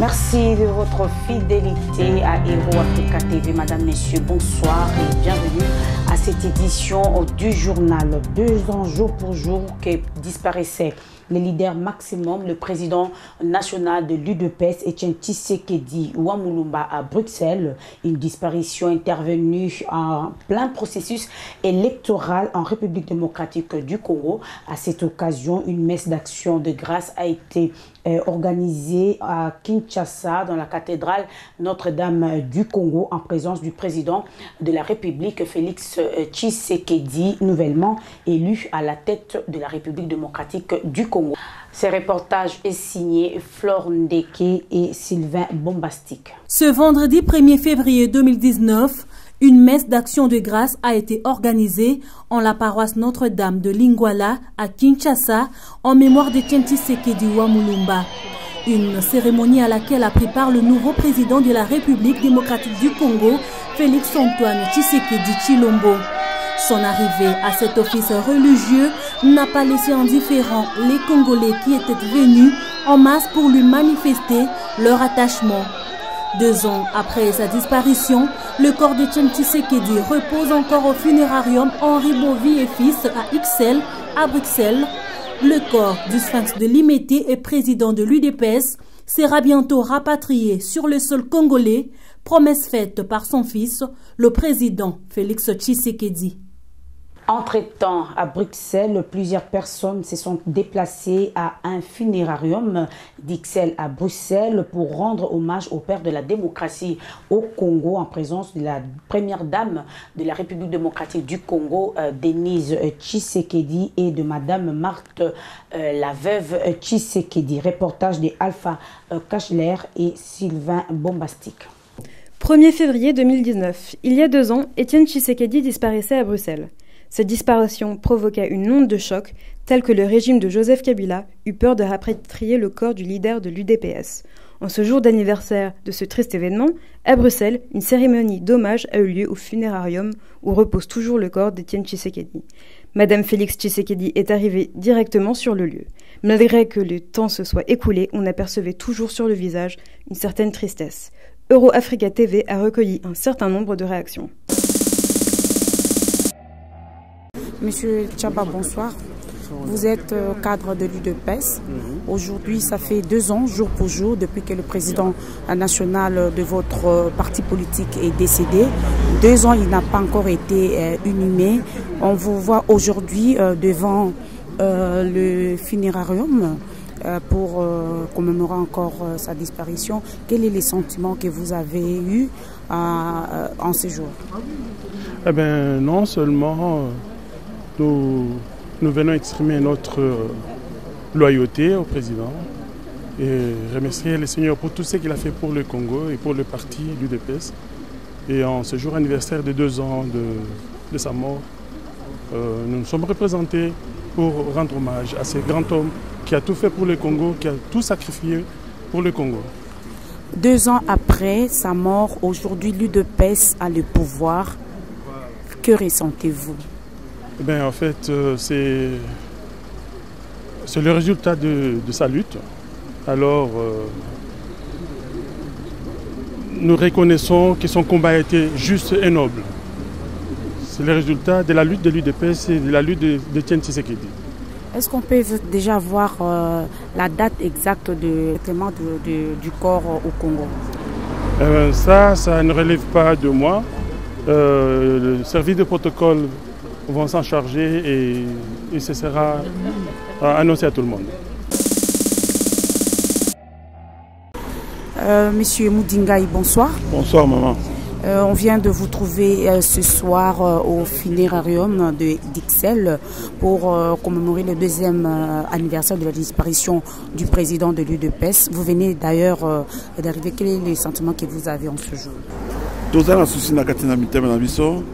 Merci de votre fidélité à Hero Africa TV. Madame, Messieurs, bonsoir et bienvenue à cette édition du journal. 2 ans jour pour jour que disparaissaient les leaders maximum, le président national de l'UDPS, Etienne Tshisekedi Ouamouloumba à Bruxelles, une disparition intervenue en plein processus électoral en République démocratique du Congo. À cette occasion, une messe d'action de grâce a été organisée à Kinshasa, dans la cathédrale Notre-Dame du Congo, en présence du président de la République, Félix Tshisekedi, nouvellement élu à la tête de la République démocratique du Congo. Ce reportage est signé Flore Ndeke et Sylvain Bombastique. Ce vendredi 1er février 2019, une messe d'action de grâce a été organisée en la paroisse Notre-Dame de Lingwala à Kinshasa en mémoire d'Etienne Tshisekedi Ouamouloumba. Une cérémonie à laquelle a pris part le nouveau président de la République démocratique du Congo, Félix Antoine Tshisekedi Tshilombo. Son arrivée à cet office religieux n'a pas laissé indifférents les Congolais qui étaient venus en masse pour lui manifester leur attachement. 2 ans après sa disparition, le corps d'Etienne Tshisekedi repose encore au funérarium Henri Bovy et fils à Ixelles, à Bruxelles. Le corps du Sphinx de Limete et président de l'UDPS sera bientôt rapatrié sur le sol congolais, promesse faite par son fils, le président Félix Tshisekedi. Entre-temps, à Bruxelles, plusieurs personnes se sont déplacées à un funérarium d'Ixelles à Bruxelles pour rendre hommage au père de la démocratie au Congo en présence de la première dame de la République démocratique du Congo, Denise Tshisekedi, et de madame Marthe, la veuve Tshisekedi. Reportage de Alpha Kachler et Sylvain Bombastique. 1er février 2019, il y a 2 ans, Etienne Tshisekedi disparaissait à Bruxelles. Cette disparition provoqua une onde de choc, telle que le régime de Joseph Kabila eut peur de rapatrier le corps du leader de l'UDPS. En ce jour d'anniversaire de ce triste événement, à Bruxelles, une cérémonie d'hommage a eu lieu au funérarium où repose toujours le corps d'Etienne Tshisekedi. Madame Félix Tshisekedi est arrivée directement sur le lieu. Malgré que le temps se soit écoulé, on apercevait toujours sur le visage une certaine tristesse. Euro Africa TV a recueilli un certain nombre de réactions. Monsieur Tchaba, bonsoir. Vous êtes cadre de l'UDPS. Aujourd'hui, ça fait 2 ans, jour pour jour, depuis que le président national de votre parti politique est décédé. 2 ans, il n'a pas encore été inhumé. On vous voit aujourd'hui devant le funérarium pour commémorer encore sa disparition. Quels sont les sentiments que vous avez eus en ce jour? Eh bien, non seulement nous venons exprimer notre loyauté au président et remercier le Seigneur pour tout ce qu'il a fait pour le Congo et pour le parti l'UDPS. Et en ce jour anniversaire de 2 ans de sa mort, nous nous sommes représentés pour rendre hommage à ce grand homme qui a tout fait pour le Congo, qui a tout sacrifié pour le Congo. 2 ans après sa mort, aujourd'hui l'UDPS a le pouvoir. Que ressentez-vous? En fait, c'est le résultat de sa lutte. Alors, nous reconnaissons que son combat a été juste et noble. C'est le résultat de la lutte de l'UDPS et de la lutte d'Etienne Tshisekedi. Est-ce qu'on peut déjà voir la date exacte du corps au Congo? Ça ne relève pas de moi. Le service de protocole vont s'en charger et ce sera annoncé à tout le monde. Monsieur Moudingaï, bonsoir. Bonsoir, maman. On vient de vous trouver ce soir au funérarium d'Ixelles pour commémorer le 2e anniversaire de la disparition du président de l'UDPS. Vous venez d'ailleurs d'arriver. Quel est le sentiment que vous avez en ce jour? Tous les soucis na katina mitema na biso,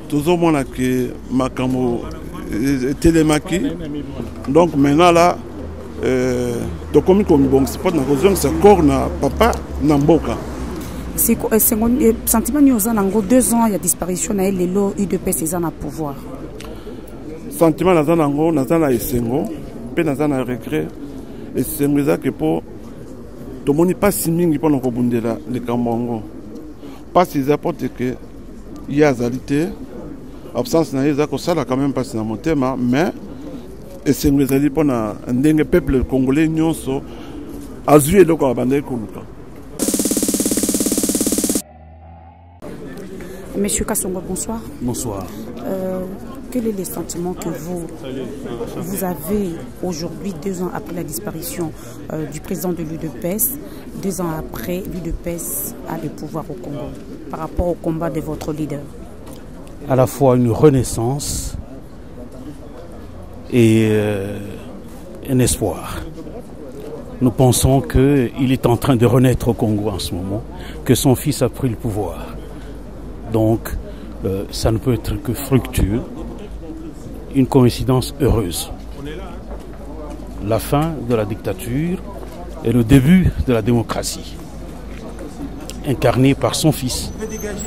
tous au moins que makamo télémaki. Donc maintenant là, donc comme bon, c'est pas na raison, c'est corps na papa na mboka. C'est sentiment nous en 2 ans il y a disparition na lelo UDPS ils en a pouvoir. Sentiment na zanango na zana esengo, pe na zana regret et c'est ça que pour tomoni pasi mingi mpona kobundela likambo yango. Pasi eza pote ke ye azali te, absence na ye eza kosala quand même pasi na motema, mais esengo ezali mpona ndenge peuple congolais nyonso azwi eloko abandaki koluka. Monsieur Kassongo, bonsoir. Bonsoir. Quel est le sentiment que vous avez aujourd'hui, 2 ans après la disparition du président de l'UDPS, 2 ans après l'UDPS a le pouvoir au Congo, par rapport au combat de votre leader? À la fois une renaissance et un espoir. Nous pensons qu'il est en train de renaître au Congo en ce moment, que son fils a pris le pouvoir. Donc, ça ne peut être que fructueux, une coïncidence heureuse. La fin de la dictature et le début de la démocratie, incarné par son fils.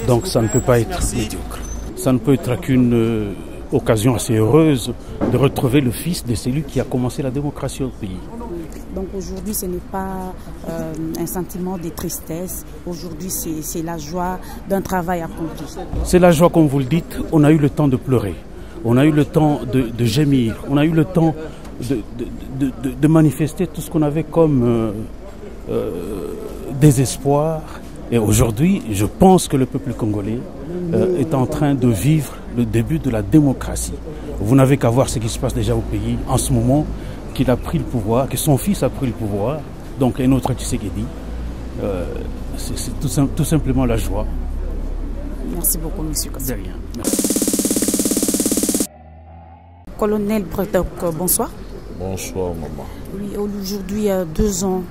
Donc, ça ne peut pas être médiocre. Ça ne peut être qu'une occasion assez heureuse de retrouver le fils de celui qui a commencé la démocratie au pays. Donc aujourd'hui, ce n'est pas un sentiment de tristesse. Aujourd'hui, c'est la joie d'un travail accompli. C'est la joie, comme vous le dites. On a eu le temps de pleurer. On a eu le temps de gémir. On a eu le temps de manifester tout ce qu'on avait comme désespoir. Et aujourd'hui, je pense que le peuple congolais est en train de vivre le début de la démocratie. Vous n'avez qu'à voir ce qui se passe déjà au pays en ce moment, qu'il a pris le pouvoir, que son fils a pris le pouvoir, donc un autre Tshisekedi. C'est tout simplement la joie. Merci beaucoup, monsieur Kassongo. De rien. Merci. Colonel Bretok, bonsoir. Bonsoir, maman. Oui, aujourd'hui, 2 ans,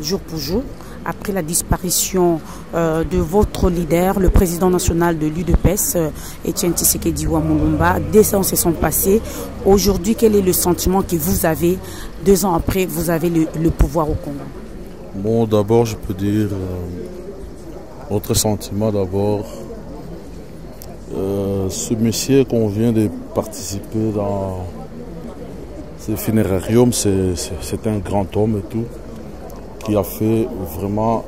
jour pour jour, après la disparition de votre leader, le président national de l'UDPS, Etienne Tshisekedi Wamulumba. 2 ans se sont passés. Aujourd'hui, quel est le sentiment que vous avez 2 ans après, vous avez le pouvoir au Congo? Bon, d'abord, je peux dire, notre sentiment d'abord, ce monsieur qu'on vient de participer dans ce funérarium, c'est un grand homme et tout, qui a fait vraiment,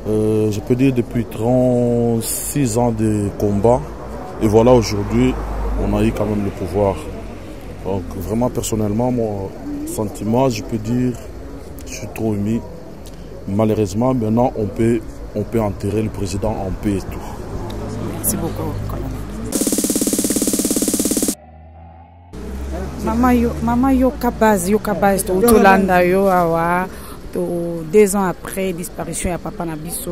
je peux dire, depuis 36 ans de combat. Et voilà, aujourd'hui, on a eu quand même le pouvoir. Donc vraiment, personnellement, mon sentiment, je peux dire, je suis trop ému. Malheureusement, maintenant, on peut enterrer le président en paix et tout. Merci beaucoup, colonel. Maman yo kabaz to landa yo awa. 2 ans après disparition ya papa na biso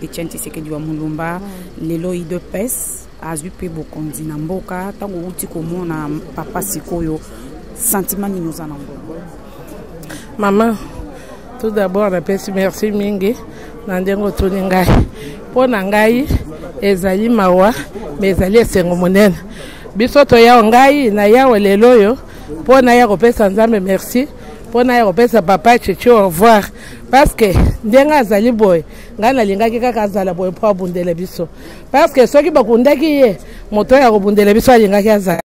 Etienne Tshisekedi Wamulumba, lelo UDPS azwi pe bokonzi na mboka tango uti komona papa sikoyo, sentiment ni nous en avons. Maman, tout d'abord napesi merci mingi na ndengo tuni ngai po na ngai ezali mawa mais ezali esengo monene biso to ya ngai na yawe lelo yo po na ya kopesa nzambe merci. Pour na kopesa papa chichi au revoir parce que ndenga azali boy ngana lingaki kaka azala boy po abundela biso parce que soki bakundaki ye moto ya kobundela biso alingaki azala